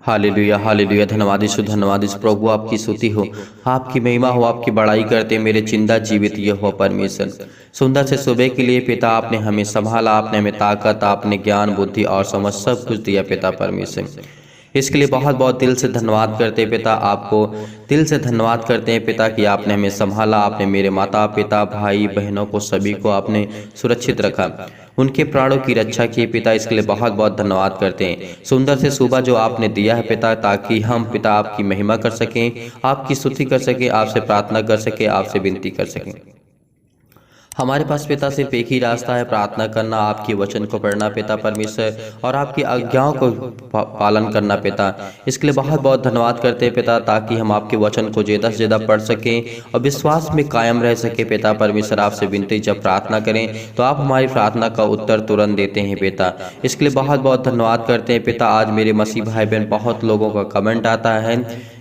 Hallelujah hallelujah. धन्यवाद यीशु, धन्यवाद यीशु। प्रभु आपकी स्तुति हो, आपकी महिमा हो, आपकी बड़ाई करते मेरे जिंदा जीवित ये हो परमेश्वर। सुंदर से सुबह के लिए पिता आपने हमें संभाला, आपने हमें ताकत, आपने ज्ञान बुद्धि और समझ सब कुछ दिया पिता परमेश्वर। इसके लिए बहुत बहुत दिल से धन्यवाद करते हैं पिता, आपको दिल से धन्यवाद करते हैं पिता कि आपने हमें संभाला, आपने मेरे माता पिता भाई बहनों को सभी को आपने सुरक्षित रखा, उनके प्राणों की रक्षा की पिता। इसके लिए बहुत बहुत धन्यवाद करते हैं। सुंदर से सुबह जो आपने दिया है पिता, ताकि हम पिता आपकी महिमा कर सकें, आपकी स्तुति कर सकें, आपसे प्रार्थना कर सकें, आपसे विनती कर सकें। हमारे पास पिता सिर्फ एक ही रास्ता है, प्रार्थना करना, आपके वचन को पढ़ना पिता परमेश्वर, और आपकी आज्ञाओं को पालन करना पिता। इसके लिए बहुत बहुत धन्यवाद करते हैं पिता, ताकि हम आपके वचन को ज़्यादा से ज़्यादा पढ़ सकें और विश्वास में कायम रह सके पिता परमेश्वर। आपसे विनती, जब प्रार्थना करें तो आप हमारी प्रार्थना का उत्तर तुरंत देते हैं पिता। इसके लिए बहुत बहुत धन्यवाद करते हैं पिता। आज मेरे मसीह भाई बहन बहुत लोगों का कमेंट आता है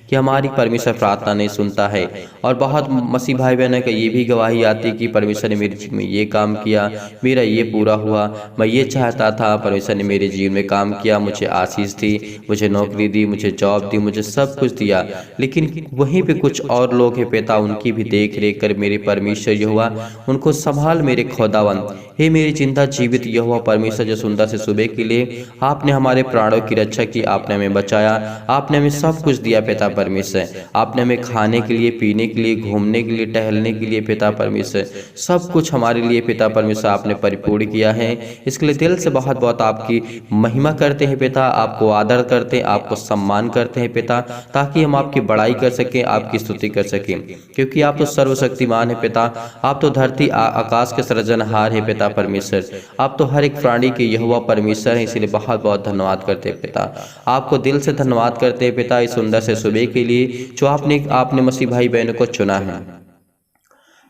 कि हमारी परमेश्वर प्रार्थना नहीं सुनता है, और बहुत मसीह भाई बहनों का ये भी गवाही आती कि परमेश्वर ने मेरे जीवन में ये काम किया, मेरा ये पूरा हुआ, मैं ये चाहता था, परमेश्वर ने मेरे जीवन में काम किया, मुझे आशीष दी, मुझे नौकरी दी, मुझे जॉब दी, मुझे सब कुछ दिया। लेकिन वहीं पे कुछ और लोग हैं पिता, उनकी भी देख रेख कर मेरे परमेश्वर यहोवा उनको संभाल मेरे खुदावन। हे मेरे जिंदा जीवित यहोवा परमेश्वर, जो सुंदर से सुबह के लिए आपने हमारे प्राणों की रक्षा की, आपने हमें बचाया, आपने हमें सब कुछ दिया पिता परमेश्वर। आपने हमें खाने के लिए, पीने के लिए, घूमने के लिए, टहलने के लिए पिता परमेश्वर, सब कुछ हमारे लिए पिता परमेश्वर आपने परिपूर्ण किया है। इसके लिए दिल से बहुत बहुत आपकी महिमा करते हैं पिता, आपको आदर करते हैं, आपको सम्मान करते हैं पिता, ताकि हम आपकी बड़ाई कर सकें, आपकी स्तुति कर सकें, क्योंकि आप तो सर्वशक्तिमान है पिता। आप तो धरती आकाश के सृजनहार है पिता परमेश्वर। आप तो हर एक प्राणी के यहोवा परमेश्वर है। इसलिए बहुत बहुत धन्यवाद करते हैं पिता, आपको दिल से धन्यवाद करते हैं पिता, इस सुंदर से सुबह के लिए जो आपने मसीह भाई बहनों को चुना है।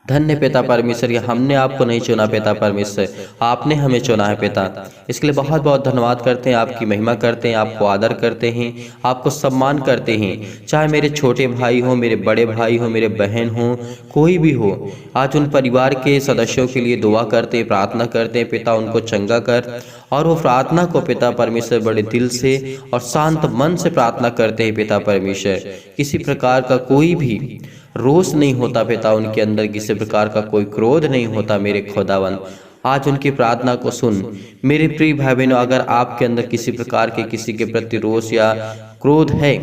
धन्य पिता परमेश्वर, हमने आपको नहीं चुना पिता परमेश्वर, आपने हमें चुना है पिता। इसके लिए बहुत बहुत धन्यवाद करते हैं, आपकी महिमा करते हैं, आपको आदर करते हैं, आपको सम्मान करते हैं। चाहे मेरे छोटे भाई हो, मेरे बड़े भाई हो, मेरे बहन हो, कोई भी हो, आज उन परिवार के सदस्यों के लिए दुआ करते हैं, प्रार्थना करते हैं पिता, उनको चंगा कर। और वो प्रार्थना को पिता परमेश्वर बड़े दिल से और शांत मन से प्रार्थना करते हैं पिता परमेश्वर। किसी प्रकार का कोई भी रोष नहीं होता पिता उनके अंदर, किसी प्रकार का कोई क्रोध नहीं होता मेरे खुदावन। आज उनकी प्रार्थना को सुन मेरे प्रिय भाई बहनों। अगर आपके अंदर किसी प्रकार के किसी के प्रति रोष या क्रोध है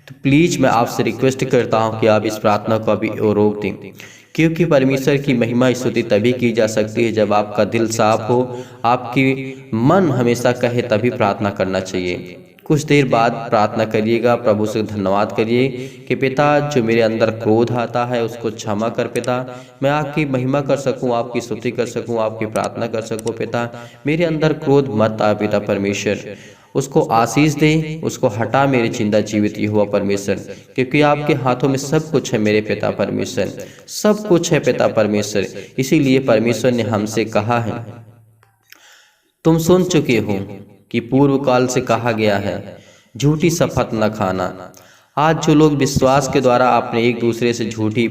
तो प्लीज मैं आपसे रिक्वेस्ट करता हूं कि आप इस प्रार्थना को अभी रोक दें, क्योंकि परमेश्वर की महिमा स्तुति तभी की जा सकती है जब आपका दिल साफ हो, आपकी मन हमेशा कहे, तभी प्रार्थना करना चाहिए। कुछ देर बाद प्रार्थना करिएगा, प्रभु से धन्यवाद करिए कि पिता जो मेरे अंदर क्रोध आता है उसको क्षमा कर पिता, मैं आपकी महिमा कर सकूं, आपकी स्तुति कर सकूं, आपकी प्रार्थना कर सकूं पिता। मेरे अंदर क्रोध मत आ पिता परमेश्वर, उसको आशीष दे, उसको हटा मेरे जिंदा जीवित यहोवा परमेश्वर, क्योंकि आपके हाथों में सब कुछ है मेरे पिता परमेश्वर, सब कुछ है पिता परमेश्वर। इसीलिए परमेश्वर ने हमसे कहा है, तुम सुन चुके हो कि पूर्व काल से कहा गया है, झूठी शपथ न खाना। आज जो लोग विश्वास के द्वारा अपने एक दूसरे से झूठी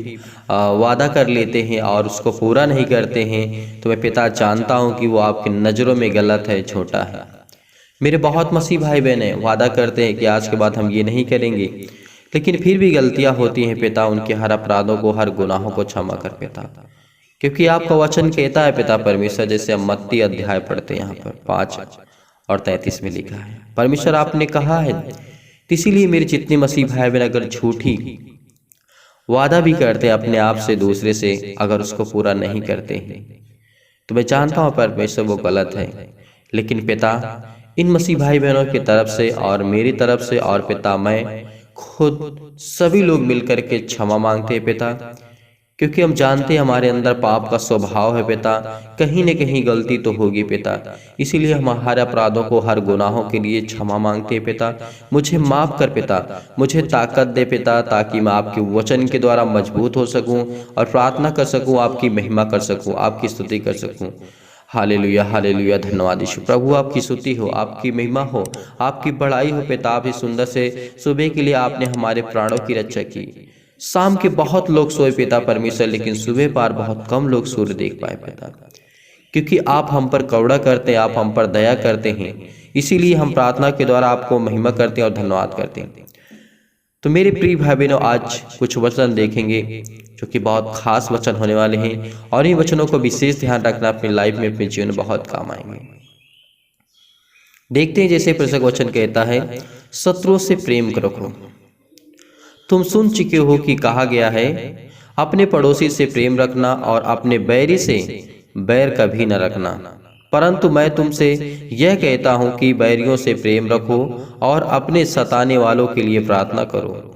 वादा कर लेते हैं और उसको पूरा नहीं करते हैं, तो मैं पिता जानता हूं कि वो आपकी नज़रों में गलत है, झूठा है। मेरे बहुत मसीह भाई बहन वादा करते हैं कि आज के बाद हम ये नहीं करेंगे, लेकिन फिर भी गलतियां होती हैं पिता। उनके हर अपराधों को, हर गुनाहों को क्षमा कर पिता, क्योंकि आपका वचन कहता है पिता परमेश्वर, जैसे हम मत्ती अध्याय पढ़ते हैं यहाँ पर 5 और 33 में लिखा है, परमेश्वर आपने कहा है। इसीलिए मेरे जितने मसीह भाई बहन अगर झूठी वादा भी करते हैं अपने आप से दूसरे से, अगर उसको पूरा नहीं करते हैं, तो मैं जानता हूँ परमेश्वर वो गलत है। लेकिन पिता इन मसीह भाई बहनों की तरफ से और मेरी तरफ से और पिता मैं खुद सभी लोग मिलकर के क्षमा मांगते हैं पिता, क्योंकि हम जानते हैं हमारे अंदर पाप का स्वभाव है पिता, कहीं न कहीं गलती तो होगी पिता। इसीलिए हम हर अपराधों को, हर गुनाहों के लिए क्षमा मांगते हैं पिता। मुझे माफ कर पिता, मुझे ताकत दे पिता, ताकि मैं आपके वचन के द्वारा मजबूत हो सकूं और प्रार्थना कर सकूं, आपकी महिमा कर सकूं, आपकी स्तुति कर सकूं। Hallelujah hallelujah. धन्यवाद यीशु। प्रभु आपकी स्तुति हो, आपकी महिमा हो, आपकी बड़ाई हो पिता। आप इस सुंदर से सुबह के लिए आपने हमारे प्राणों की रक्षा की। शाम के बहुत लोग सोए पिता परमेश्वर, लेकिन सुबह पार बहुत कम लोग सूर्य देख पाए पिता, क्योंकि आप हम पर करुणा करते हैं, आप हम पर दया करते हैं। इसीलिए हम प्रार्थना के द्वारा आपको महिमा करते हैं और धन्यवाद करते हैं। तो मेरे प्रिय भाई बहनों, आज कुछ वचन देखेंगे जो कि बहुत खास वचन होने वाले हैं और इन वचनों को विशेष ध्यान रखना अपनी लाइफ में, अपने जीवन में बहुत काम आएंगे। देखते हैं, जैसे पुस्तक वचन कहता है, शत्रुओं से प्रेम रखो। तुम सुन चुके हो कि कहा गया है, अपने पड़ोसी से प्रेम रखना और अपने बैरी से बैर कभी न रखना। परंतु मैं तुमसे यह कहता हूं कि बैरियों से प्रेम रखो और अपने सताने वालों के लिए प्रार्थना करो।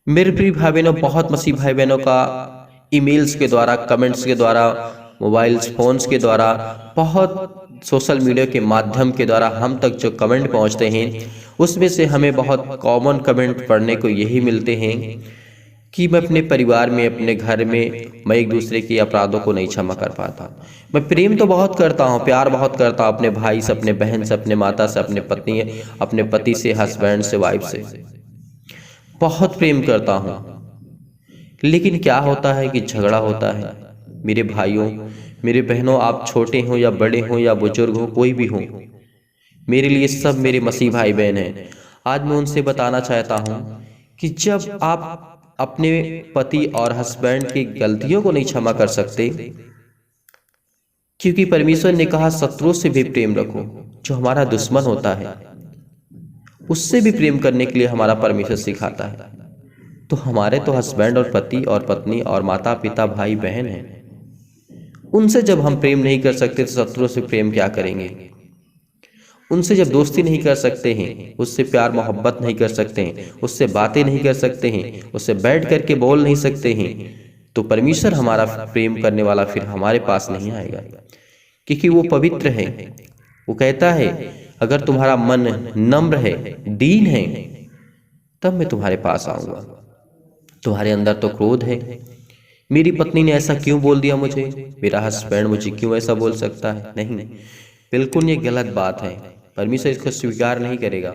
मेरे प्रिय भाई बहनों, बहुत मसीह भाई बहनों का ईमेल्स के द्वारा, कमेंट्स के द्वारा, मोबाइल्स फोन्स के द्वारा, बहुत सोशल मीडिया के माध्यम के द्वारा हम तक जो कमेंट पहुंचते हैं, उसमें से हमें बहुत कॉमन कमेंट पढ़ने को यही मिलते हैं कि मैं अपने परिवार में, अपने घर में मैं एक दूसरे के अपराधों को नहीं क्षमा कर पाता। मैं प्रेम तो बहुत करता हूँ, प्यार बहुत करता हूँ अपने भाई से, अपने बहन से, अपने माता से, अपने पत्नी, अपने पति से, हस्बैंड से, वाइफ से बहुत प्रेम करता हूँ। लेकिन क्या होता है कि झगड़ा होता है। मेरे भाइयों, मेरे बहनों, आप छोटे हों या बड़े हों या बुजुर्ग हो, कोई भी हो, मेरे लिए सब मेरे मसीह भाई बहन हैं। आज मैं उनसे बताना चाहता हूँ कि जब आप अपने पति और हस्बैंड की गलतियों को नहीं क्षमा कर सकते, क्योंकि परमेश्वर ने कहा शत्रुओं से भी प्रेम रखो। जो हमारा दुश्मन होता है उससे भी प्रेम करने के लिए हमारा परमेश्वर सिखाता है। तो हमारे तो हस्बैंड और पति और पत्नी और माता पिता, भाई बहन हैं, उनसे जब हम प्रेम नहीं कर सकते तो शत्रुओं से प्रेम क्या करेंगे। उनसे जब दोस्ती नहीं कर सकते हैं, उससे प्यार मोहब्बत नहीं कर सकते हैं, उससे बातें नहीं कर सकते हैं, उससे बैठ करके बोल नहीं सकते हैं, तो परमेश्वर हमारा प्रेम करने वाला फिर हमारे पास नहीं आएगा, क्योंकि वो पवित्र है। वो कहता है, अगर तुम्हारा मन नम्र है, दीन है, तब मैं तुम्हारे पास आऊंगा। तुम्हारे अंदर तो क्रोध है, मेरी पत्नी ने ऐसा क्यों बोल दिया मुझे, मेरा हस्बैंड मुझे क्यों ऐसा बोल सकता है। नहीं, बिल्कुल ये गलत बात है। परमेश्वर इसको स्वीकार नहीं करेगा।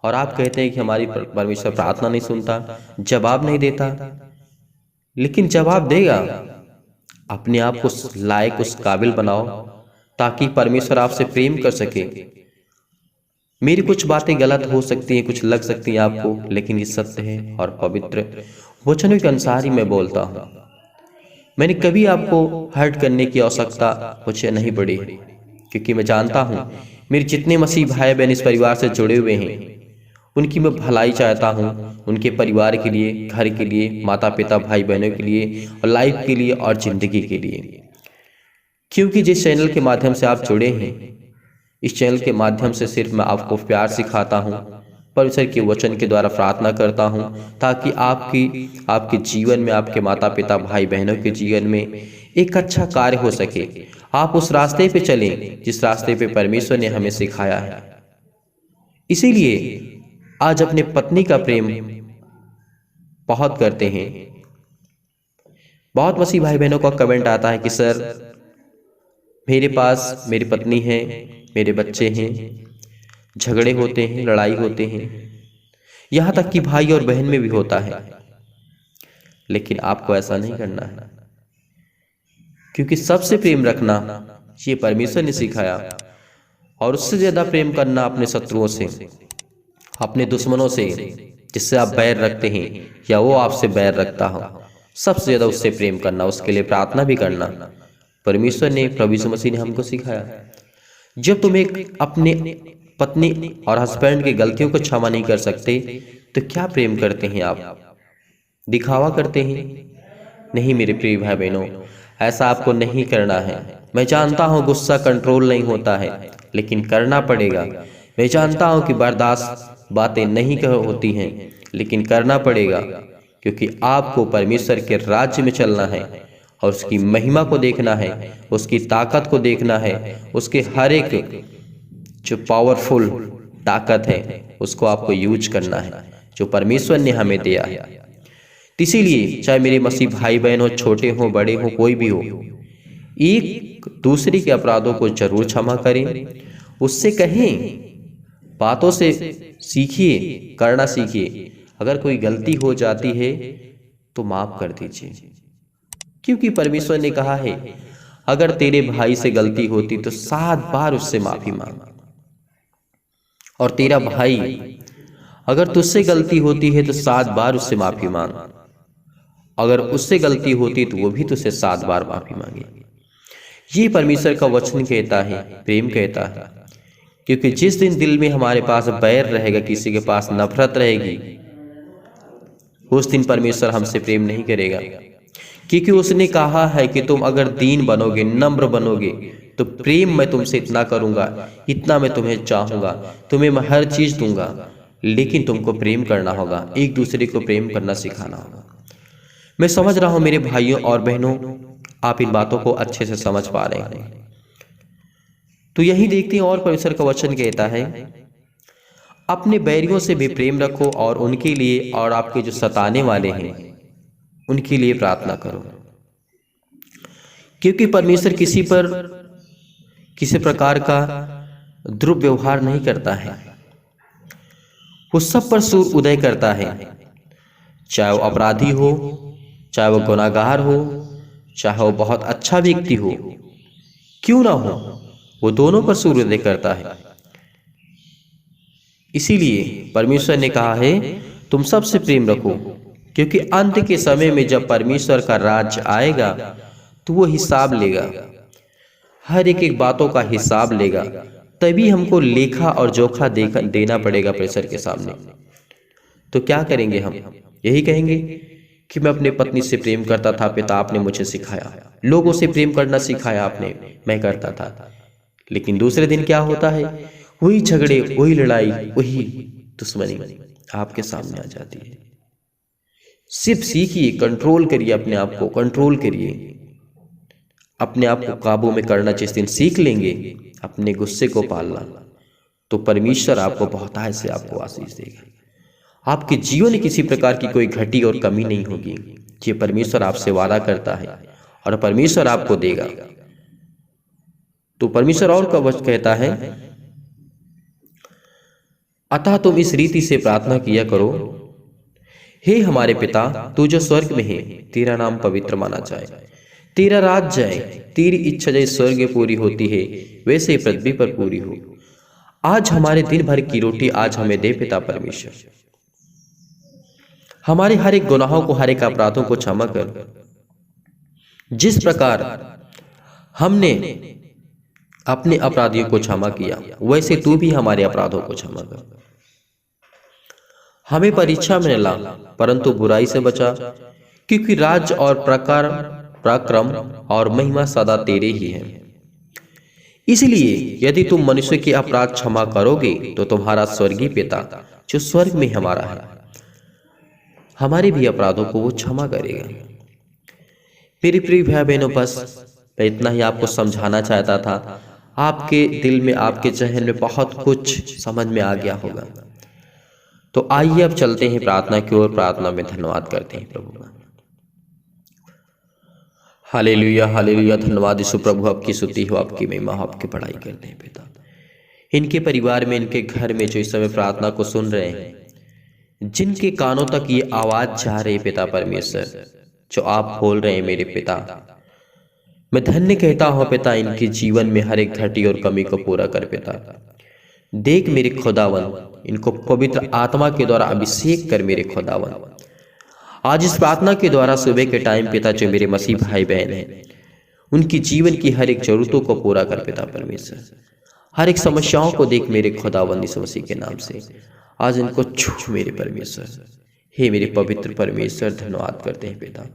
और आप कहते हैं कि हमारी परमेश्वर प्रार्थना नहीं सुनता, जवाब नहीं देता, लेकिन जवाब देगा। अपने आप को लायक, उस काबिल बनाओ ताकि परमेश्वर आपसे प्रेम कर सके। मेरी कुछ बातें गलत हो सकती हैं, कुछ लग सकती हैं आपको, लेकिन ये सत्य है और पवित्र वचनों के अनुसार ही मैं बोलता हूँ। मैंने कभी आपको हर्ट करने की आवश्यकता मुझे नहीं पड़ी, क्योंकि मैं जानता हूँ मेरे जितने मसीह भाई बहन इस परिवार से जुड़े हुए हैं, उनकी मैं भलाई चाहता हूँ, उनके परिवार के लिए, घर के लिए, माता पिता, भाई बहनों के लिए और लाइफ के लिए और जिंदगी के लिए। क्योंकि जिस चैनल के माध्यम से आप जुड़े हैं, इस चैनल के माध्यम से सिर्फ मैं आपको प्यार सिखाता हूँ, परमेश्वर के वचन के द्वारा प्रार्थना करता हूँ, ताकि आपके जीवन में, आपके माता पिता, भाई बहनों के जीवन में एक अच्छा कार्य हो सके। आप उस रास्ते पे चलें जिस रास्ते पे परमेश्वर ने हमें सिखाया है। इसीलिए आज अपने पत्नी का प्रेम बहुत करते हैं। बहुत मसीह भाई बहनों का कमेंट आता है कि सर, मेरे पास मेरी पत्नी है, मेरे बच्चे हैं, झगड़े होते हैं, लड़ाई होते हैं, यहाँ तक कि भाई और बहन में भी होता है। लेकिन आपको ऐसा नहीं करना है, क्योंकि सबसे प्रेम रखना ये परमेश्वर ने सिखाया, और उससे ज्यादा प्रेम करना अपने शत्रुओं से, अपने दुश्मनों से, जिससे आप बैर रखते हैं या वो आपसे बैर रखता हो, सबसे ज्यादा उससे प्रेम करना, उसके लिए प्रार्थना भी करना परमेश्वर ने, प्रभु यीशु मसीह ने हमको सिखाया। जब तुम एक अपने पत्नी और हस्बैंड की गलतियों को क्षमा नहीं कर सकते, तो क्या प्रेम करते हैं आप? दिखावा करते हैं? नहीं मेरे प्रिय भाई बहनों, ऐसा आपको नहीं करना है। मैं जानता हूँ गुस्सा कंट्रोल नहीं होता है, लेकिन करना पड़ेगा। मैं जानता हूँ कि बर्दाश्त बातें नहीं होती हैं, लेकिन करना पड़ेगा, क्योंकि आपको परमेश्वर के राज्य में चलना है और उसकी महिमा को देखना है, उसकी ताकत को देखना है, उसके हर एक जो पावरफुल ताकत है उसको आपको यूज करना है, जो परमेश्वर ने हमें दिया है। इसीलिए चाहे मेरे मसीह भाई बहन हो, छोटे हो, बड़े हो, कोई भी हो, एक दूसरे के अपराधों को जरूर क्षमा करें, उससे कहें, बातों से सीखिए, करना सीखिए। अगर कोई गलती हो जाती है तो माफ कर दीजिए, क्योंकि परमेश्वर ने कहा है, अगर तेरे भाई से गलती होती तो 7 बार उससे माफी मांग। और तेरा भाई अगर तुझसे गलती होती है तो 7 बार उससे माफी मांग, अगर उससे गलती होती तो वो भी तुझसे 7 बार माफी मांगे। ये परमेश्वर का वचन कहता है, प्रेम कहता है। क्योंकि जिस दिन दिल में हमारे पास बैर रहेगा, किसी के पास नफरत रहेगी, उस दिन परमेश्वर हमसे प्रेम नहीं करेगा। क्योंकि उसने कहा है कि तुम अगर दीन बनोगे, नम्र बनोगे, तो प्रेम मैं तुमसे इतना करूंगा, इतना मैं तुम्हें चाहूंगा, तुम्हें मैं हर चीज दूंगा, लेकिन तुमको प्रेम करना होगा, एक दूसरे को प्रेम करना सिखाना होगा। मैं समझ रहा हूं मेरे भाइयों और बहनों, आप इन बातों को अच्छे से समझ पा रहे हैं। तो यही देखते हैं, और परमेश्वर का वचन कहता है, अपने बैरियों से भी प्रेम रखो और उनके लिए, और आपके जो सताने वाले हैं उनके लिए प्रार्थना करो। क्योंकि परमेश्वर किसी पर किसी प्रकार का दुर्व्यवहार नहीं करता है, वो सब पर सूर्य उदय करता है। चाहे वो अपराधी हो, चाहे वो गुनाहगार हो, चाहे वो बहुत अच्छा व्यक्ति हो, क्यों ना हो, वो दोनों पर सूर्य उदय करता है। इसीलिए परमेश्वर ने कहा है तुम सबसे प्रेम रखो, क्योंकि अंत के समय में जब परमेश्वर का राज्य आएगा तो वो हिसाब लेगा, हर एक बातों का हिसाब लेगा। तभी हमको लेखा और जोखा देना पड़ेगा परमेश्वर के सामने। तो क्या करेंगे हम? यही कहेंगे कि मैं अपने पत्नी से प्रेम करता था पिता, आपने मुझे सिखाया, लोगों से प्रेम करना सिखाया आपने, मैं करता था। लेकिन दूसरे दिन क्या होता है? वही झगड़े, वही लड़ाई, वही दुश्मनी आपके सामने आ जाती है। सिर्फ सीखिए, कंट्रोल करिए, अपने आप को कंट्रोल करिए, अपने आप को काबू में करना। जिस दिन सीख लेंगे अपने गुस्से को पालना, तो परमेश्वर आपको बहुतायत से आपको आशीष देगा। आपके जीवन में किसी प्रकार की कोई घटी और कमी नहीं होगी। ये परमेश्वर आपसे वादा करता है और परमेश्वर आपको देगा। तो परमेश्वर और का वचन कहता है, अतः तुम इस रीति से प्रार्थना किया करो, हे हमारे पिता तू जो स्वर्ग में है, तेरा नाम पवित्र माना जाए, तेरा राज जाए, तेरी इच्छा जैसे स्वर्ग में पूरी होती है वैसे ही पृथ्वी पर पूरी हो। आज हमारे दिन भर की रोटी आज हमें दे पिता परमेश्वर। हमारे हर एक गुनाहों को, हर एक अपराधों को क्षमा कर। जिस प्रकार हमने अपने अपराधियों को क्षमा किया, वैसे तू भी हमारे अपराधों को क्षमा कर। हमें परीक्षा में न ला, परंतु बुराई से बचा, क्योंकि राज्य और पराक्रम और महिमा सदा तेरे ही है। इसलिए यदि तुम मनुष्य के अपराध क्षमा करोगे तो तुम्हारा स्वर्गीय पिता जो स्वर्ग में हमारा है, हमारे भी अपराधों को वो क्षमा करेगा। मेरे प्रिय भाई बहनों, बस मैं इतना ही आपको समझाना चाहता था। आपके दिल में, आपके जहन में बहुत कुछ समझ में आ गया होगा। तो आइए अब चलते हैं प्रार्थना की ओर। प्रार्थना में धन्यवाद करते हैं प्रभु का। हालेलुया, हालेलुया, धन्यवाद यीशु प्रभु, आपकी स्तुति हो, आपकी महिमा हो, आपकी बड़ाई करते हैं पिता। इनके परिवार में, इनके घर में जो इस समय प्रार्थना को सुन रहे हैं, जिनके कानों तक ये आवाज जा रही है पिता परमेश्वर, जो आप बोल रहे हैं मेरे पिता, मैं धन्य कहता हूं पिता, इनके जीवन में हर एक घटी और कमी को पूरा कर पिता। देख मेरे खुदावन, इनको पवित्र आत्मा के द्वारा अभिषेक कर मेरे खुदावन। आज इस प्रार्थना के द्वारा सुबह के टाइम पिता, जो मेरे मसीह भाई बहन हैं, उनकी जीवन की हर एक जरूरतों को पूरा कर पिता परमेश्वर। हर एक समस्याओं को देख मेरे खुदावन यीशु मसीह के नाम से। आज इनको छू मेरे परमेश्वर। हे मेरे पवित्र परमेश्वर, धन्यवाद करते हैं पिता।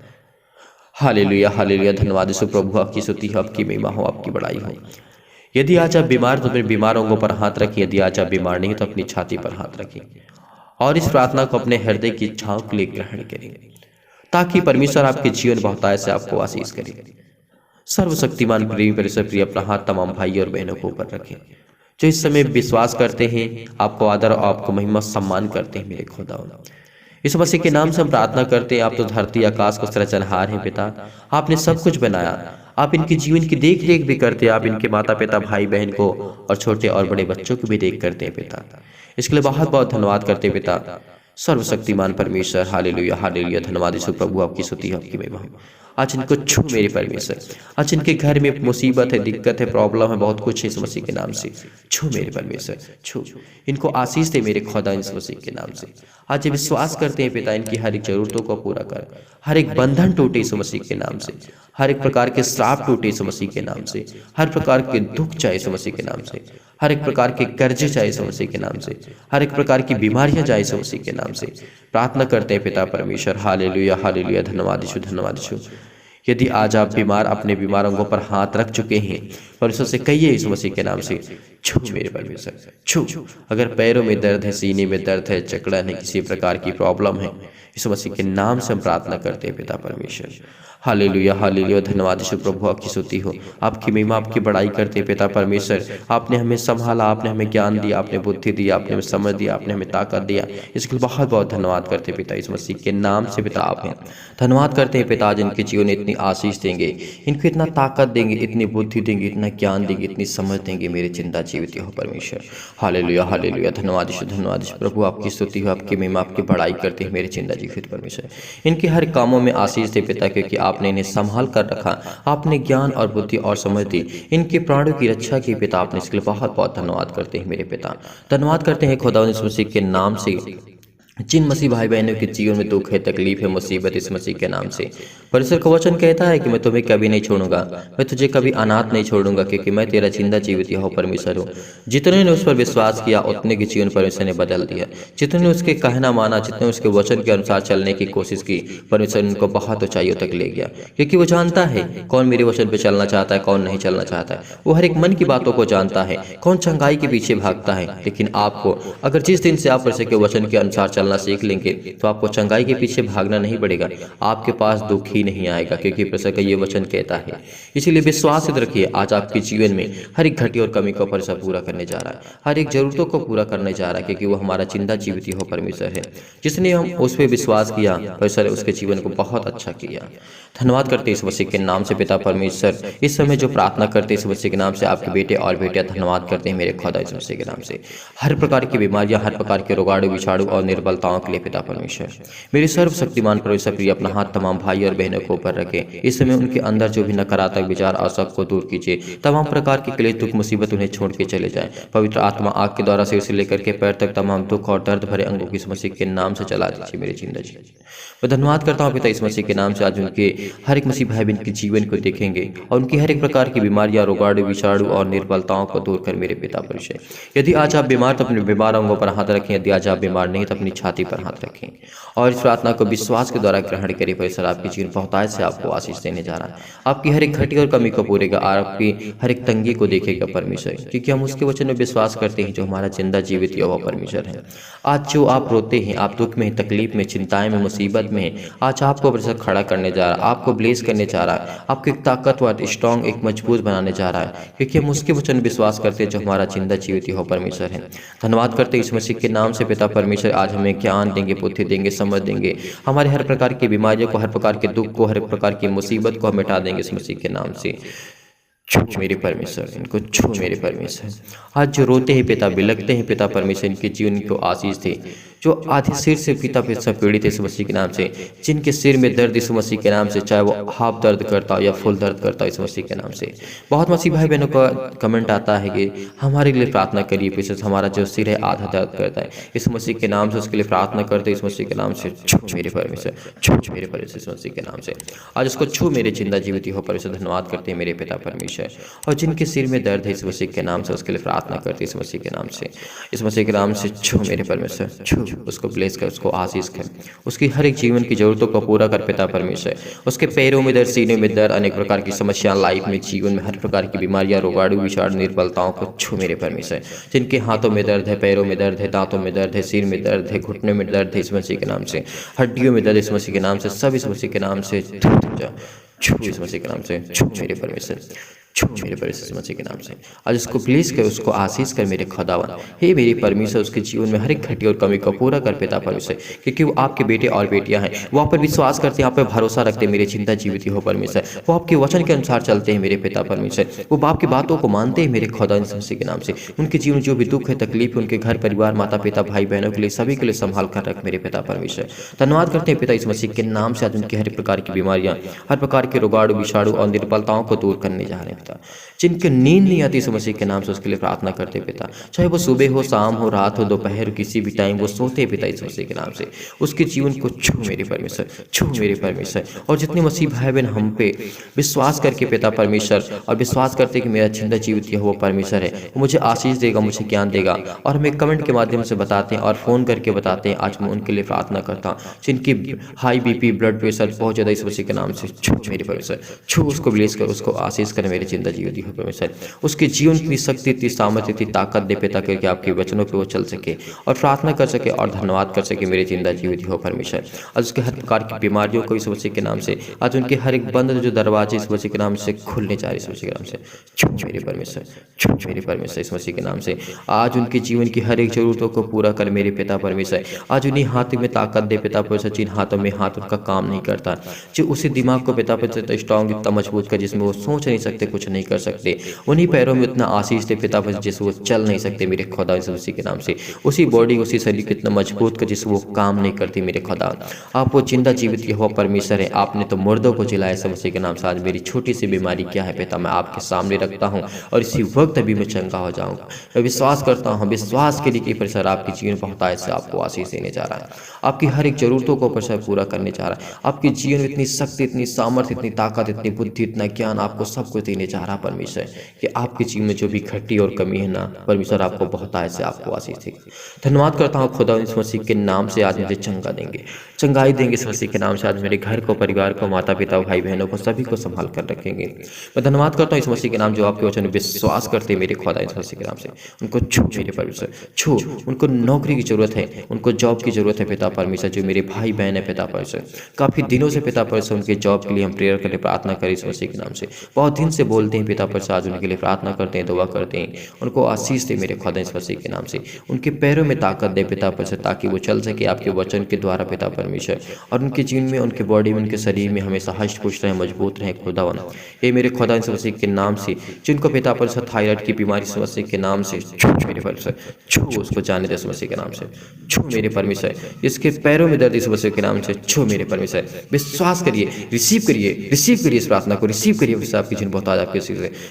हालेलुया, हालेलुया, धन्यवाद यीशु प्रभु, आपकी स्तुति हो, आपकी महिमा हो, आपकी बड़ाई हो। यदि आज आप बीमार तो अपने बीमार अंगों पर हाथ रखें, यदि आज आप बीमार नहीं तो अपनी छाती पर हाथ रखें और इस प्रार्थना को अपने हृदय की इच्छाओं के लिए ग्रहण करें, ताकि परमेश्वर आपके जीवन बहुतायत से आपको आशीष करे। सर्वशक्तिमान प्रेमी परमेश्वर प्रिय अपना हाथ तमाम भाई और बहनों को ऊपर रखें जो इस समय विश्वास करते हैं, आपको आदर और आपको महिमा सम्मान करते हैं। मेरे खुदा इस मसीह के नाम से हम प्रार्थना करते हैं। आप तो धरती आकाश को सृजनहार हैं पिता, आपने सब कुछ बनाया, आप इनके जीवन की देख रेख भी करते हैं। आप इनके माता पिता, भाई बहन को और छोटे और बड़े बच्चों को भी देख करते हैं पिता। इसके लिए बहुत बहुत धन्यवाद करते हैं पिता। सर्वशक्तिमान परमेश्वर, हालेलुया, हालेलुया, धन्यवाद यीशु प्रभु, आपकी स्तुति, आपकी महिमा। आज इनको छू मेरे परमेश्वर। आज इनके घर में मुसीबत है, दिक्कत है, प्रॉब्लम है, बहुत कुछ है, इस मसीह के नाम से छू मेरे परमेश्वर, छू। इनको आशीष दे मेरे खुदा इस मसीह के नाम से। आज ये विश्वास करते हैं पिता, इनकी हर एक जरूरतों को पूरा कर, हर एक बंधन टूटे इस मसीह के नाम से, हर एक प्रकार के श्राप टूटे इस मसीह के नाम से, हर प्रकार के दुख चाहे इस मसीह के नाम से, हर एक प्रकार के कर्जे चाहे इस मसीह के नाम से, हर एक प्रकार की बीमारियां जाए इस मसीह के नाम से। प्रार्थना करते हैं पिता परमेश्वर। हालेलुया हालेलुया, धन्यवाद यीशु, धन्यवाद यीशु। यदि आज आप बीमार अपने बीमार अंगों पर हाथ रख चुके हैं, परमेश्वर से कहिए यीशु मसीह के नाम से छू मेरे परमेश्वर, छू। अगर पैरों में दर्द है, सीने में दर्द है, जकड़न है, किसी प्रकार की प्रॉब्लम है, यीशु मसीह के नाम से हम प्रार्थना करते हैं पिता परमेश्वर। हालेलुया हालेलुया, धन्यवाद यीशु प्रभु, आपकी स्तुति हो, आपकी महिमा, आपकी बड़ाई करते हैं पिता परमेश्वर। आपने हमें संभाला, आपने हमें ज्ञान दिया, आपने बुद्धि दिया, आपने हमें समझ दिया, आपने हमें ताकत दिया, इसके लिए बहुत बहुत धन्यवाद करते हैं पिता, इस मसीह के नाम से पिता आप हैं। धन्यवाद करते हैं पिता, जिनके जीवन में इतनी आशीष देंगे, इनको इतना ताकत देंगे, इतनी बुद्धि देंगे, इतना ज्ञान देंगे, इतनी समझ देंगे, मेरे जिंदा जीवित हो परमेश्वर। हालेलुया हालेलुया, धन्यवाद यीशु, धन्यवाद यीशु प्रभु, आपकी स्तुति हो, आपकी महिमा, आपकी बड़ाई करते हैं मेरे जिंदा जीवित परमेश्वर। इनके हर कामों में आशीष दे पिता, क्योंकि आपने इन्हें संभाल कर रखा, आपने ज्ञान और बुद्धि और समझ दी, इनके प्राणों की रक्षा की पिता, आपने इसके लिए बहुत बहुत धन्यवाद करते हैं मेरे पिता। धन्यवाद करते हैं खुदा यीशु मसीह के नाम से, जिन मसीह भाई बहनों के जीवन में दुख है, तकलीफ है, मुसीबत, इस मसीह के नाम से। परमेश्वर का वचन कहता है कि मैं तुम्हें कभी नहीं छोड़ूंगा, मैं तुझे कभी अनाथ नहीं छोड़ूंगा, क्योंकि मैं तेरा जिंदा जीवित यहोवा परमेश्वर हूँ। जितने ने उस पर विश्वास किया, उतने के जीवन परमेश्वर ने बदल दिया। जितने ने उसके कहना माना, जितने उसके वचन के अनुसार चलने की कोशिश की, परमेश्वर उनको बहुत ऊंचाइयों तक ले गया, क्योंकि वो जानता है कौन मेरे वचन पर चलना चाहता है, कौन नहीं चलना चाहता है। वो हर एक मन की बातों को जानता है, कौन चंगाई के पीछे भागता है। लेकिन आपको अगर जिस दिन से आप परमेश्वर के वचन के अनुसार चलना सीख लेंगे, तो आपको चंगाई के पीछे भागना नहीं पड़ेगा, आपके पास दुख ही नहीं आएगा, क्योंकि परमेश्वर का ये वचन कहता है। इसीलिए विश्वास रखिए, आज आपके जीवन में हर एक घटी और कमी को परमेश्वर पूरा करने जा रहा है, हर एक जरूरतों को पूरा करने जा रहा है, क्योंकि वो हमारा जिंदा जीवित हो परमेश्वर है। जिसने हम उस पर विश्वास किया, परमेश्वर उसके जीवन को बहुत अच्छा किया। धन्यवाद करते इस मसीह के नाम से पिता परमेश्वर। इस समय जो प्रार्थना करते इस मसीह के नाम से, आपके बेटे और बेटियां धन्यवाद करते हैं मेरे खुदा इस मसीह के नाम से। हर प्रकार की बीमारियां, हर प्रकार के रोगाणु, विषाणु और निर्बलताओं के लिए पिता परमेश्वर, मेरे सर्वशक्तिमान परमेश्वर प्रिय अपना हाथ तमाम भाई और बहनों को ऊपर रखे। इस समय उनके अंदर जो भी नकारात्मक विचार आ सब को दूर कीजिए। तमाम प्रकार के क्लेश, दुख, मुसीबत उन्हें छोड़ के चले जाए। पवित्र आत्मा आग के द्वारा सिर से लेकर के पैर तक तमाम दुख और दर्द भरे अंगों की इस मसीह के नाम से चला दीजिए मेरे जिंदगी। मैं धन्यवाद करता हूँ पिता इस मसीह के नाम से, आज उनके हर एक मसीह भाई बहन के जीवन को देखेंगे और उनकी हर एक प्रकार की बीमारियां, रोगाणु, विषाणु और निर्बलताओं को दूर कर मेरे पिता परमेश्वर। यदि आज आप बीमार तो अपने बीमार अंगों पर हाथ रखें, यदि आज आप बीमार नहीं तो अपनी छाती पर हाथ रखें और इस प्रार्थना को विश्वास के द्वारा ग्रहण करें। परमेश्वर आपके जीवन बहुतायत से आपको आशीष देने जा रहा है, आपकी हर एक घटी और कमी को पूरेगा, आपकी हर एक तंगी को देखेगा परमेश्वर, क्योंकि हम उसके वचन में विश्वास करते हैं जो हमारा जिंदा जीवित यहोवा परमेश्वर है। आज जो आप रोते हैं, आप दुख में, तकलीफ में, चिंताएं में, मुसीबत में, आज आपको परमेश्वर खड़ा करने जा रहा है, आपको ब्लेस करने जा रहा है, आपको एक ताकतवर, स्ट्रॉन्ग, एक मजबूत बनाने जा रहा है, क्योंकि हम उसके वचन विश्वास करते हैं जो हमारा जिंदा जीवित यहोवा परमेश्वर है। धन्यवाद करते हैं इस मसीह के नाम से पिता परमेश्वर, आज हमें ज्ञान देंगे, बुद्धि देंगे, समझ देंगे, हमारे हर प्रकार की बीमारियों को, हर प्रकार के दुख को, हर प्रकार की मुसीबत को मिटा देंगे इस मसीह के नाम से। छू मेरे परमेश्वर, इनको छू मेरे परमेश्वर। आज जो रोते हैं पिता, बिलखते हैं पिता परमेश्वर, इनके जीवन को आशीष दे। जो आधे सिर से पिता पिता पीड़ित है इस मसीह के नाम से, जिनके सिर में दर्द इस मसीह के नाम से, चाहे वो हाफ दर्द करता हो या फुल दर्द करता हो इस मसीह के नाम से। बहुत मसीह भाई बहनों का कमेंट आता है कि हमारे लिए प्रार्थना करिए, पीछे हमारा जो सिर है आधा दर्द करता है, इस मसीह के नाम से उसके लिए प्रार्थना करते इस मसीह के नाम से। छू मेरे परमेश्वर, छू मेरे परमेश्वर इस मसीह के नाम से। आज उसको छू मेरे जिंदा जीवित हो परमेश्वर। धन्यवाद करते हैं मेरे पिता परमेश्वर। और जिनके सिर में दर्द है इस मसीह के नाम से, उसके लिए प्रार्थना करते इस मसीह के नाम से, इस मसीह के नाम से। छू मेरे परमेश्वर, छू उसको ब्लेस कर, उसको आशीष कर, उसकी हर एक जीवन की जरूरतों को पूरा कर पिता परमेश्वर। उसके पैरों में दर्द, सीने में दर्द, अनेक प्रकार की समस्याएं, लाइफ में, जीवन में हर प्रकार की बीमारियां, रोगाणु, विषाणु, निर्बलताओं को छू मेरे परमेश्वर। जिनके हाथों में दर्द है, पैरों में दर्द है, दांतों में दर्द है, सिर में दर्द है, घुटने में दर्द है इस मसीह के नाम से, हड्डियों में दर्द इस मसीह के नाम से, सब इस मसीह के नाम से छू इस मसीह के नाम से। छू मेरे परमेश्वर। छू मेरे परमेश्वर मसीह के नाम से। आज उसको प्लीज कर, उसको आशीष कर मेरे खुदावन। हे मेरी परमेश्वर, उसके जीवन में हर एक घटी और कमी को पूरा कर पिता परमेश्वर, क्योंकि वो आपके बेटे और बेटियां हैं। वो आप पर विश्वास करते हैं, आप पर भरोसा रखते हैं मेरे चिंता जीवित हो परमेश्वर। वो आपके वचन के अनुसार चलते हैं मेरे पिता परमेश्वर। वो बाप की बातों को मानते हैं मेरे खुदा मसीह के नाम से। उनके जीवन जो भी दुख है, तकलीफ है, उनके घर परिवार, माता पिता, भाई बहनों के लिए, सभी के लिए संभाल कर रख मेरे पिता परमेश्वर। धन्यवाद करते हैं पिता इस मसीह के नाम से। आज उनकी हर प्रकार की बीमारियां, हर प्रकार के रोगाणु, विषाणु और निर्बलताओं को दूर करने जा रहे हैं पिता। जिनके नींद नहीं आती इस मसीह के नाम से, उसके लिए प्रार्थना करते पिता। चाहे वो सुबह हो, शाम हो, रात हो, दोपहर, किसी भी टाइम वो सोते पिता इस मसीह के नाम से। उसके जीवन को छू मेरे परमेश्वर, छू मेरे परमेश्वर। और जितने मसीह भाई बहन हम पे विश्वास करके पिता परमेश्वर, और विश्वास करते कि मेरा जिंदा जीवित वो परमेश्वर है, वो मुझे आशीष देगा, मुझे ज्ञान देगा। और हमें कमेंट के माध्यम से बताते हैं और फ़ोन करके बताते हैं। आज मैं उनके लिए प्रार्थना करता हूँ जिनकी हाई बीपी, ब्लड प्रेशर बहुत ज़्यादा, इस मसीह के नाम से छू मेरे परमेश्वर, छू उसको ब्लेस कर, उसको आशीष कर मेरे जिंदा जीवित हो परमेश्वर। उसके जीवन की शक्ति, इतनी सामर्थ्य, इतनी ताकत दे पिता करके आपके वचनों पे वो चल सके और प्रार्थना कर सके और धन्यवाद कर सके मेरे जिंदा जीवित हो परमेश्वर। आज उसके हर प्रकार की बीमारियों को इस मसीह के नाम से, आज उनके हर एक बंद जो दरवाजे इस मसीह के नाम से खुलने जा रहे इस मसीह के नाम से। छू मेरे परमेश्वर, छू मेरे परमेश्वर इस मसीह के नाम से। आज उनके जीवन की हर एक जरूरतों को पूरा कर मेरे पिता परमेश्वर। आज उन्हीं हाथों में ताकत दे पिता परमेश्वर, जिन हाथों में हाथ उनका काम नहीं करता, जो उसी दिमाग को पिता परमेश्वर स्ट्रॉन्ग, इतना मजबूत कर जिसमें वो सोच नहीं सकते, कुछ नहीं कर सकते। उन्हीं पैरों में इतना आशीष दे पिता परमेश्वर जिससे वो चल नहीं सकते मेरे खुदा इस मसीह के नाम से। उसी बॉडी, उसी शरीर को इतना मजबूत कर जिससे वो काम नहीं करती मेरे खुदा। आप वो जिंदा जीवित यहोवा परमेश्वर है। आपने तो मुर्दों को जिलाया इस मसीह के नाम से। आज मेरी छोटी सी बीमारी क्या है पिता, मैं आपके सामने रखता हूँ और इसी वक्त अभी मैं चंगा हो जाऊंगा। मैं विश्वास करता हूँ, विश्वास के लिए कि परमेश्वर आपके जीवन बहुत से आपको आशीष देने जा रहा है, आपकी हर एक जरूरतों को परमेश्वर पूरा करने जा रहा है। आपके जीवन में इतनी शक्ति, इतनी सामर्थ्य, इतनी ताकत, इतनी बुद्धि, इतना ज्ञान आपको सब कुछ देने जा रहा परमेश्वर, कि आपके जीवन में जो भी घटी और कमी है ना परमेश्वर, आपको बहुत से आपको आशीष देगा। धन्यवाद करता हूँ खुदा इस मसीह के नाम से। आज मुझे चंगा देंगे, चंगाई देंगे इस मसीह के नाम से। आज मेरे घर को, परिवार को, माता पिता, भाई बहनों को, सभी को संभाल कर रखेंगे। मैं धन्यवाद करता हूँ इस मसीह के नाम, जो आपके वचन में विश्वास करते हैं मेरे खुदा इस मसीह के नाम से। उनको छू मेरे परमेश्वर, छू। उनको नौकरी की जरूरत है, उनको जॉब की जरूरत है पिता परमेश्वर। जो मेरे भाई बहन है पिता परमेश्वर, काफी दिनों से पिता परमेश्वर उनके जॉब के लिए हम प्रेयर करें, प्रार्थना करें इस मसीह के नाम से। बहुत दिन से बोलते हैं पिता परमेश्वर, आज उनके लिए प्रार्थना करते हैं, दुआ करते हैं। उनको आशीष दे मेरे खुदा इस मसीह के नाम से। उनके पैरों में ताकत दे पिता परमेश्वर, ताकि वो चल सके आपके वचन के द्वारा पिता परमेश्वर। और उनके जीवन में, उनके बॉडी में, उनके शरीर में हमेशा हष्ट पुष्ट रहे, मजबूत रहे खुदावन। ये मेरे खुदा इस मसीह के नाम से। जिनको पिता परमेश्वर थायराइड की बीमारी इस मसीह के नाम से छू मेरे परमेश्वर, छू उसको जाने दे इस मसीह के नाम से। छू मेरे परमेश्वर, जिसके पैरों में दर्द इस मसीह के नाम से छू मेरे परमेश्वर। विश्वास करिए, रिसीव करिए, रिसीव करिए इस प्रार्थना को, रिसीव करिए। आपकी जिन बहुत आज आपके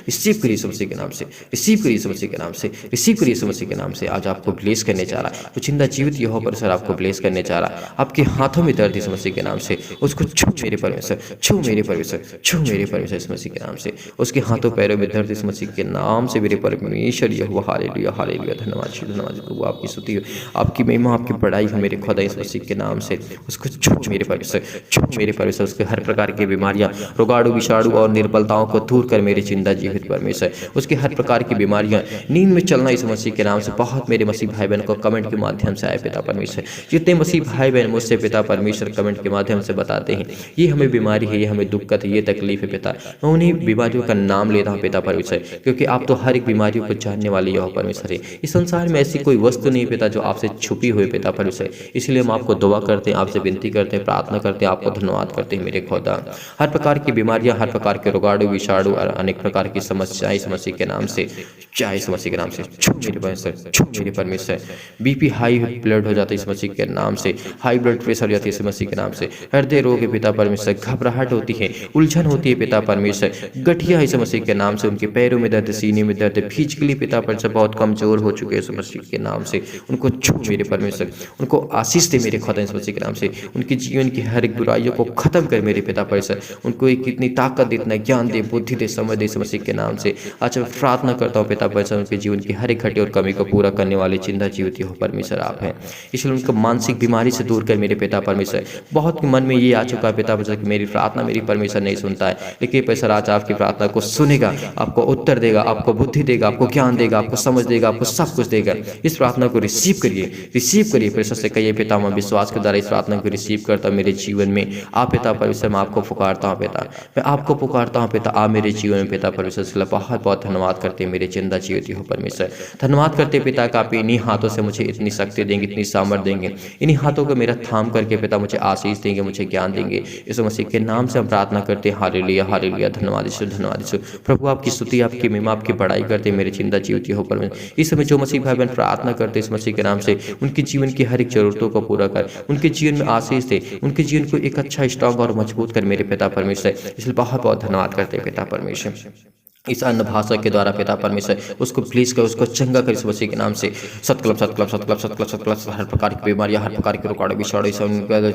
रिसीव करिए इस मसीह के नाम से, रिसीव करिए इस मसीह के नाम से, रिसीव करिए इस मसीह के नाम से। आज आपको ब्लेस करने जा रहा है, वो जिंदा जीवित यहोवा परमेश्वर आपको ब्लेस करने जा रहा है। आपके हाथों में दर्द इस मसीह के नाम से, उसको छू मेरे परमेश्वर, छू मेरे परमेश्वर, छू मेरे परमेश्वर इस मसीह के नाम से। उसके हाथों पैरों में दर्द इस मसीह के नाम से मेरे परमेश्वर यहोवा। Hallelujah, hallelujah. धन्यवाद, धन्यवाद प्रभु, आपकी स्तुति हो, आपकी महिमा, आपकी बड़ाई हो मेरे खुदा इस मसीह के नाम से। उसको छू मेरे परमेश्वर, छू मेरे परमेश्वर। उसके हर प्रकार की बीमारियां, रोगाणु, विषाणु और निर्बलताओं को दूर कर मेरे जिंदा जीवित परमेश्वर। उसके हर प्रकार की बीमारियां, नींद में चलना इस मसीह के नाम से। बहुत मेरे मसीह भाई बहन को कमेंट के माध्यम से आए पिता परमेश्वर। जितने मसीह भाई बहन मुझसे पिता परमेश्वर कमेंट के माध्यम से बताते हैं ये हमें बीमारी है, ये हमें दिक्कत है, ये तकलीफ है पिता, मैं उन्हीं बीमारियों का नाम लेता हूँ पिता परमेश्वर, क्योंकि आप तो हर एक बीमारियों को जानने वाले यहोवा परमेश्वर है। इस संसार में ऐसी कोई वस्तु नहीं पिता जो आपसे छुपी हुई पिता परमेश्वर। इसलिए हम आपको दुआ करते हैं, आपसे विनती करते हैं, प्रार्थना करते हैं, आपको धन्यवाद करते हैं मेरे खुदा। हर प्रकार की बीमारियां, हर प्रकार के रोगाणु, विषाणु और अनेक प्रकार की समस्याएं इस मसीह के नाम से, चाहे इस मसीह के नाम से छू मेरे परमेश्वर, छू मेरे परमेश्वर। बीपी हाई ब्लड हो जाता है इस मसीह के नाम से, हाई ब्लड प्रेशर हो जाती है इस मसीह के नाम से, हृदय रोग है पिता परमेश्वर, घबराहट होती है, उलझन होती है पिता परमेश्वर, गठिया है इस मसीह के नाम से, उनके पैरों में दर्द, सीने में दर्द, फिजिकली पिता परमेश्वर बहुत कमजोर हो चुके हैं इस मसीह के नाम से। उनको छू मेरे परमेश्वर, उनको आशीष दे मेरे खुदा इस मसीह के नाम से। उनके जीवन की हर एक बुराइयों को खत्म कर मेरे पिता परमेश्वर। उनको एक इतनी ताकत दे, इतना ज्ञान दे, बुद्धि दे, समझ दे इस मसीह के नाम से। आज मैं प्रार्थना करता हूँ पिता परमेश्वर, उनके जीवन की हर एक घटी और कमी को पूरा करने वाले जिंदा जीवित हो परमेश्वर आप हैं। इसलिए उनको मानसिक बीमारी से दूर कर मेरे पिता पिता परमेश्वर। बहुत मन में ये आ चुका है पिता परमेश्वर कि मेरी प्रार्थना मेरी परमेश्वर नहीं सुनता है, लेकिन परमेश्वर आज आपकी प्रार्थना को सुनेगा, आपको उत्तर देगा, आपको बुद्धि देगा, आपको ज्ञान देगा, आपको समझ देगा, आपको सब कुछ देगा। इस प्रार्थना को रिसीव करिए परमेश्वर से कहिए पिता मैं विश्वास के द्वारा इस प्रार्थना को रिसीव करता हूँ मेरे जीवन में। आप पिता परमेश्वर मैं आपको पुकारता हूँ पिता, मैं आपको पुकारता हूँ पिता, आप मेरे जीवन में पिता परमेश्वर से बहुत बहुत धन्यवाद करते हैं मेरे जिंदा जीवित हो परमेश्वर। धन्यवाद करते पिता का आप इन्हीं हाथों से मुझे इतनी शक्ति देंगे, इतनी सामर्थ देंगे, इन्हीं हाथों को मेरा थाम करके पिता मुझे आशीष देंगे, मुझे ज्ञान देंगे। यीशु मसीह के नाम से हम प्रार्थना करते हैं। Hallelujah hallelujah. धन्यवाद यीशु, धन्यवाद यीशु। प्रभु आपकी स्तुति आपकी महिमा आपकी बड़ाई करते हैं मेरे जिंदा जीवित हो परमेश्वर। इस समय जो मसीह भाई बहन प्रार्थना करते इस मसीह के नाम से उनके जीवन की हर एक जरूरतों को पूरा कर, उनके जीवन में आशीष दे, उनके जीवन को एक अच्छा स्ट्रांग और मजबूत कर मेरे पिता परमेश्वर। इसलिए बहुत बहुत धन्यवाद करते हैं पिता परमेश्वर। इस अन्य भाषा के द्वारा पिता परमेश्वर उसको प्लीज कर, उसको चंगा कर इस मसीह के नाम से। सतकलम सतकलम सतकलम सतकलम सतकलम हर प्रकार की बीमारियां, हर प्रकार के रुकावटें बिछाड़े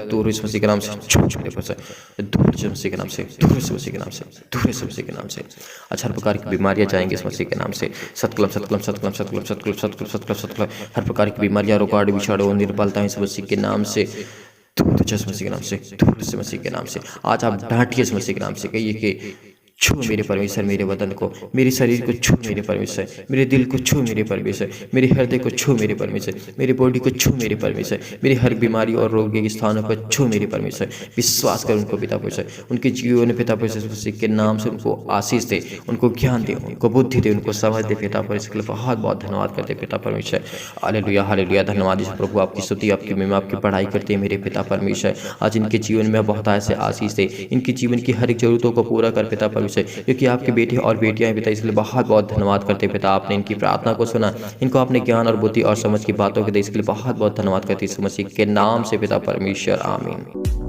दूर इस मसीह के नाम से, छूट मेरे पर से दूर इस मसीह के नाम से, दूर इस मसीह के नाम से, दूर इस मसीह के नाम से। अच्छा हर प्रकार की बीमारियां जाएंगी इस मसीह के नाम से। सतकलम सतकलम सतकलम सतकलम सतकलम सतकलम सतकलम सतकलम हर प्रकार की बीमारियां रुकावटें बिछाड़े और निर्बलता इस मसीह के नाम से दूर इस मसीह के नाम से, दूर इस मसीह के नाम से। आज आप डांटिए इस मसीह के नाम से, कहिए कि छू मेरे परमेश्वर मेरे बदन को, मेरे शरीर को छू मेरे परमेश्वर, मेरे दिल को छू मेरे परमेश्वर, मेरे हृदय को छू मेरे परमेश्वर, मेरी बॉडी को छू मेरे परमेश्वर, मेरी हर बीमारी और रोग के स्थानों पर छू मेरे परमेश्वर। विश्वास कर उनको पिता परमेश्वर, उनके जीवन में पिता परमेश्वर के नाम से उनको आशीष दे, उनको ज्ञान दे, उनको बुद्धि दे, उनको समझ दे पिता परमेश्वर के लिए बहुत बहुत धन्यवाद करते पिता परमेश्वर। Hallelujah hallelujah. धन्यवाद प्रभु आपकी स्तुति आपकी महिमा आपकी पढ़ाई करते हैं मेरे पिता परमेश्वर। आज इनके जीवन में बहुत ऐसे आशीष दे, इनके जीवन की हर एक जरूरतों को पूरा कर पिता परमेश्वर, क्योंकि आपके बेटे और बेटियां पिता इसलिए बहुत बहुत धन्यवाद करते पिता। आपने इनकी प्रार्थना को सुना, इनको आपने ज्ञान और बुद्धि और समझ की बातों के दे, इसके लिए बहुत बहुत धन्यवाद करते इस मसीह के नाम से पिता परमेश्वर, आमीन।